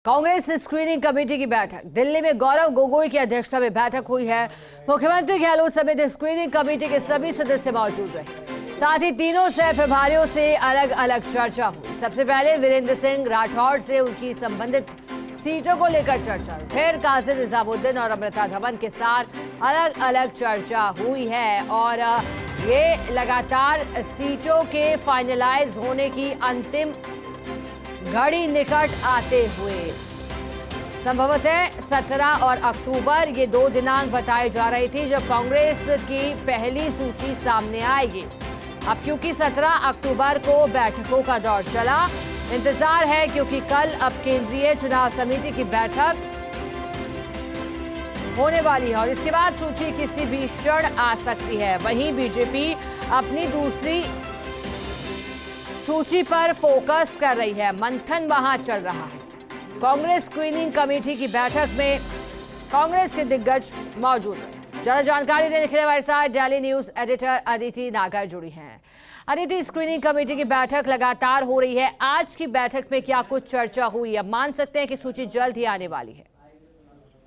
Congress screening committee की बैठक दिल्ली में गौरव गोगोई की अध्यक्षता में बैठक हुई है। मुख्यमंत्री गहलोत समेत स्क्रीनिंग कमेटी के सभी सदस्य मौजूद रहे। साथ ही तीनों सह प्रभारियों से अलग अलग चर्चा हुई। सबसे पहले वीरेंद्र सिंह राठौड़ से उनकी संबंधित सीटों को लेकर चर्चा हुई। फिर काजी निजामुद्दीन और अमृता धवन के साथ अलग अलग चर्चा हुई है और ये लगातार सीटों के फाइनलाइज होने की अंतिम घड़ी निकट आते हुए संभवतः 17 और अक्टूबर ये 2 दिनांक बताए जा रही थी जब कांग्रेस की पहली सूची सामने आएगी। अब क्योंकि 17 अक्टूबर को बैठकों का दौर चला, इंतजार है क्योंकि कल अब केंद्रीय चुनाव समिति की बैठक होने वाली है और इसके बाद सूची किसी भी क्षण आ सकती है। वहीं बीजेपी अपनी दूसरी सूची पर फोकस कर रही है, मंथन वहां चल रहा है। कांग्रेस स्क्रीनिंग कमेटी की बैठक में कांग्रेस के दिग्गज मौजूद हैं। ज्यादा जानकारी देने के लिए हमारे साथ डेली न्यूज एडिटर अदिति नागर जुड़ी हैं। अदिति, स्क्रीनिंग कमेटी की बैठक लगातार हो रही है, आज की बैठक में क्या कुछ चर्चा हुई है? मान सकते हैं कि सूची जल्द ही आने वाली है?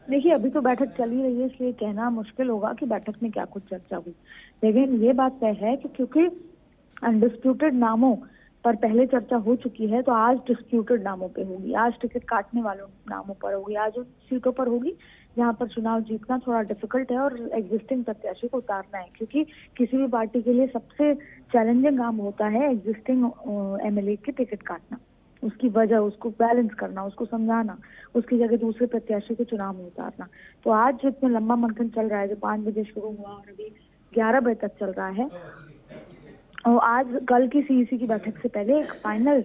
देखिए, अभी तो बैठक चल ही रही है, इसलिए कहना मुश्किल होगा कि बैठक में क्या कुछ चर्चा हुई। लेकिन ये बात तय है कि क्योंकि अनडिस्प्यूटेड नामों पर पहले चर्चा हो चुकी है, तो आज डिस्प्यूटेड नामों पे होगी, आज टिकट काटने वालों नामों पर होगी, आज उन सीटों पर होगी जहां पर चुनाव जीतना थोड़ा डिफिकल्ट है और एग्जिस्टिंग प्रत्याशी को उतारना है। क्योंकि किसी भी पार्टी के लिए सबसे चैलेंजिंग काम होता है एग्जिस्टिंग एमएलए की टिकट काटना, उसकी वजह, उसको बैलेंस करना, उसको समझाना, उसकी जगह दूसरे प्रत्याशी को चुनाव में उतारना। तो आज जितना लंबा मंथन चल रहा है, जो 5 बजे शुरू हुआ और अभी 11 बजे तक चल रहा है, और आज कल की सीईसी की बैठक से पहले एक फाइनल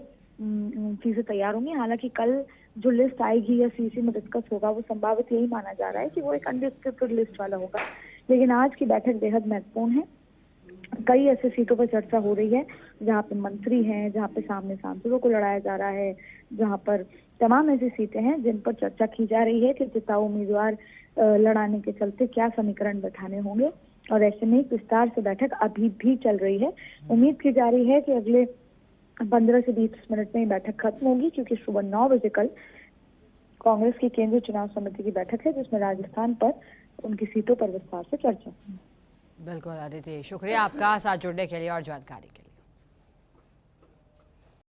चीजें तैयार होंगी। हालांकि कल जो लिस्ट आएगी या सीईसी में डिस्कस होगा, वो संभावित यही माना जा रहा है कि वो एक अनडिस्प्यूटेड लिस्ट वाला होगा। लेकिन आज की बैठक बेहद महत्वपूर्ण है। कई ऐसे सीटों पर चर्चा हो रही है जहाँ पे मंत्री हैं, जहाँ पे सामने सांसदों को लड़ाया जा रहा है, जहाँ पर तमाम ऐसी सीटें हैं जिन पर चर्चा की जा रही है कि जिताऊ उम्मीदवार लड़ाने के चलते क्या समीकरण बैठाने होंगे। और ऐसे में विस्तार से बैठक अभी भी चल रही है। उम्मीद की जा रही है कि अगले 15 से 20 मिनट में बैठक खत्म होगी, क्योंकि सुबह 9 बजे कल कांग्रेस की केंद्रीय चुनाव समिति की बैठक है, जिसमें राजस्थान पर उनकी सीटों पर विस्तार से चर्चा। बिल्कुल आदित्य, शुक्रिया आपका साथ जुड़ने के लिए और जानकारी के लिए।